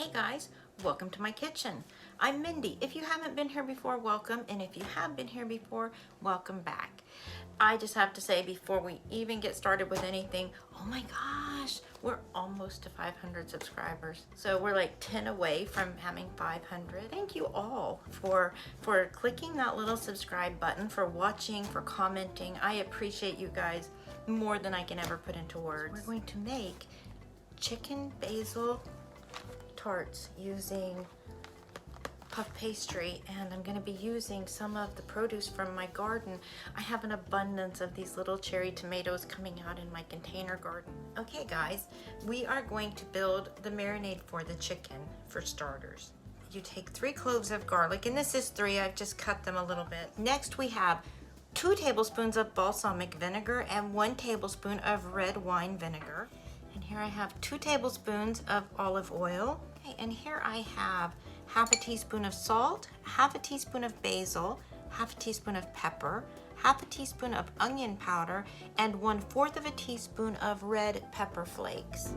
Hey guys, welcome to my kitchen. I'm Mindy. If you haven't been here before, welcome. And if you have been here before, welcome back. I just have to say before we even get started with anything, oh my gosh, we're almost to 500 subscribers. So we're like 10 away from having 500. Thank you all for clicking that little subscribe button, for watching, for commenting. I appreciate you guys more than I can ever put into words. We're going to make chicken basil tarts using puff pastry, and I'm going to be using some of the produce from my garden. I have an abundance of these little cherry tomatoes coming out in my container garden. Okay guys, we are going to build the marinade for the chicken for starters. You take 3 cloves of garlic, and this is 3, I've just cut them a little bit. Next we have 2 tablespoons of balsamic vinegar and 1 tablespoon of red wine vinegar. And here I have 2 tablespoons of olive oil. Okay, and here I have half a teaspoon of salt, half a teaspoon of basil, half a teaspoon of pepper, half a teaspoon of onion powder, and 1/4 of a teaspoon of red pepper flakes.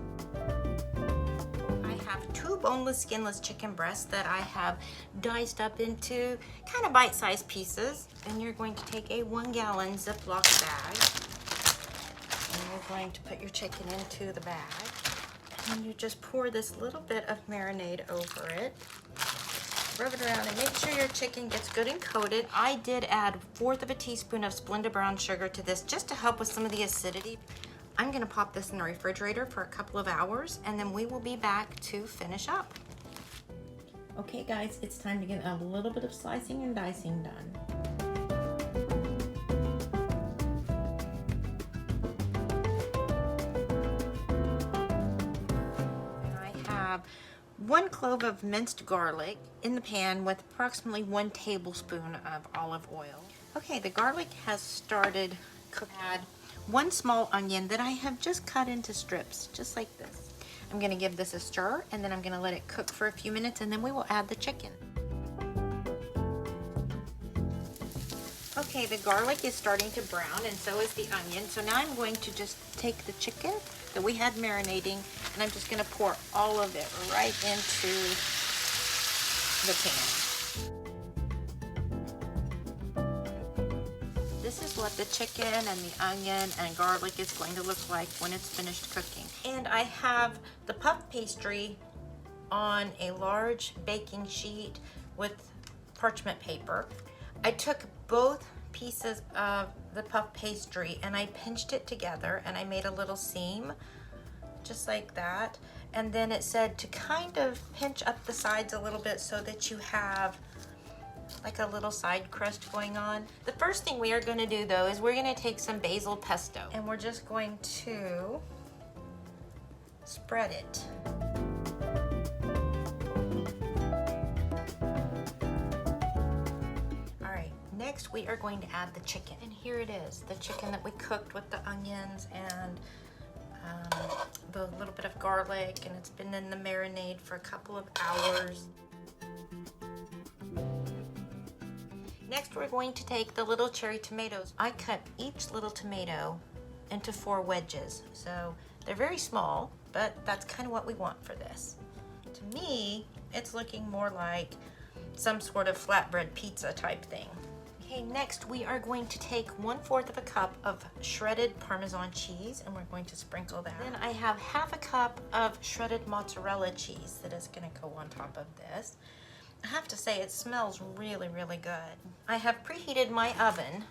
I have 2 boneless, skinless chicken breasts that I have diced up into kind of bite-sized pieces. And you're going to take a 1-gallon Ziploc bag. And you're going to put your chicken into the bag. And you just pour this little bit of marinade over it. Rub it around and make sure your chicken gets good and coated. I did add 1/4 of a teaspoon of Splenda brown sugar to this just to help with some of the acidity. I'm gonna pop this in the refrigerator for a couple of hours, and then we will be back to finish up. Okay guys, it's time to get a little bit of slicing and dicing done. I have 1 clove of minced garlic in the pan with approximately 1 tablespoon of olive oil. Okay, the garlic has started cooking. Add 1 small onion that I have just cut into strips, just like this. I'm gonna give this a stir, and then I'm gonna let it cook for a few minutes, and then we will add the chicken. Okay, the garlic is starting to brown, and so is the onion. So now I'm going to just take the chicken that we had marinating, and I'm just gonna pour all of it right into the pan. This is what the chicken and the onion and garlic is going to look like when it's finished cooking. And I have the puff pastry on a large baking sheet with parchment paper. I took both pieces of the puff pastry and I pinched it together, and I made a little seam just like that. And then it said to kind of pinch up the sides a little bit so that you have like a little side crust going on. The first thing we are going to do though is we're going to take some basil pesto, and we're just going to spread it. Next, we are going to add the chicken. And here it is, the chicken that we cooked with the onions and the little bit of garlic, and it's been in the marinade for a couple of hours. Next, we're going to take the little cherry tomatoes. I cut each little tomato into 4 wedges. So they're very small, but that's kind of what we want for this. To me, it's looking more like some sort of flatbread pizza type thing. Okay, next we are going to take 1/4 of a cup of shredded Parmesan cheese, and we're going to sprinkle that. Then I have half a cup of shredded mozzarella cheese that is going to go on top of this. I have to say, it smells really, really good. I have preheated my oven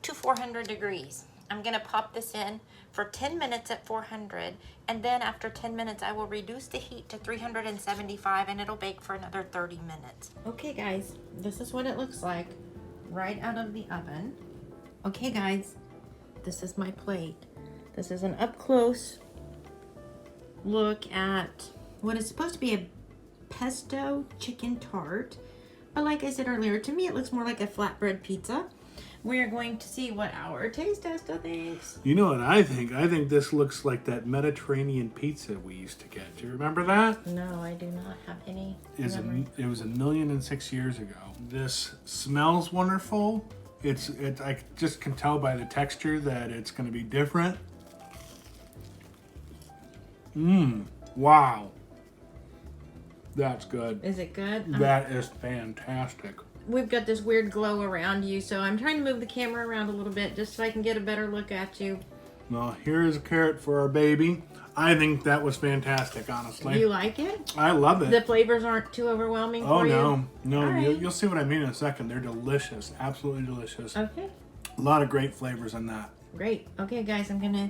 to 400 degrees. I'm going to pop this in for 10 minutes at 400, and then after 10 minutes I will reduce the heat to 375, and it'll bake for another 30 minutes. Okay guys, this is what it looks like right out of the oven. Okay guys, this is my plate. This is an up close look at what is supposed to be a pesto chicken tart, but like I said earlier, to me it looks more like a flatbread pizza. We are going to see what our taste tester thinks. You know what I think? I think this looks like that Mediterranean pizza we used to get. Do you remember that? No, I do not have any memory. It was 1,006 years ago. This smells wonderful. I just can tell by the texture that it's going to be different. Wow. That's good. Is it good? That is fantastic. We've got this weird glow around you, so I'm trying to move the camera around a little bit just so I can get a better look at you. Well, here is a carrot for our baby. I think that was fantastic, honestly. You like it? I love it. The flavors aren't too overwhelming for you? Oh, no. All right. You'll see what I mean in a second. They're delicious. Absolutely delicious. Okay. A lot of great flavors in that. Great. Okay, guys, I'm going to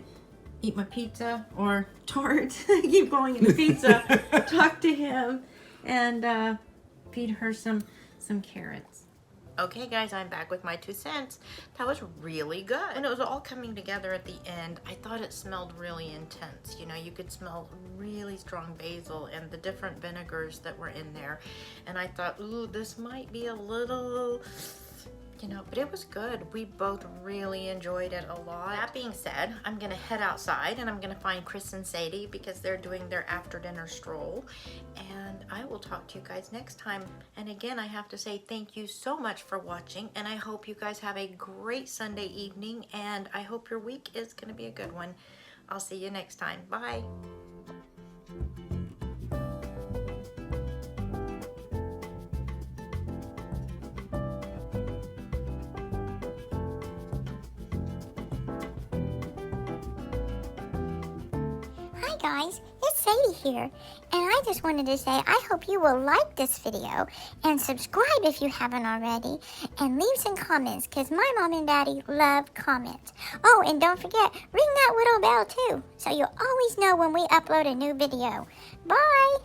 eat my pizza or tart. I keep calling it a pizza. Talk to him and feed her some carrots. Okay, guys, I'm back with my 2 cents. That was really good. And it was all coming together at the end. I thought it smelled really intense. You know, you could smell really strong basil and the different vinegars that were in there. And I thought, ooh, this might be a little... You know, but it was good. We both really enjoyed it a lot. That being said, I'm gonna head outside and I'm gonna find Chris and Sadie because they're doing their after dinner stroll. And I will talk to you guys next time. And again, I have to say thank you so much for watching, and I hope you guys have a great Sunday evening, and I hope your week is gonna be a good one. I'll see you next time. Bye. Hi guys, it's Sadie here, and I just wanted to say I hope you will like this video and subscribe if you haven't already, and leave some comments because my mom and daddy love comments. Oh, and don't forget, ring that little bell too so you'll always know when we upload a new video. Bye!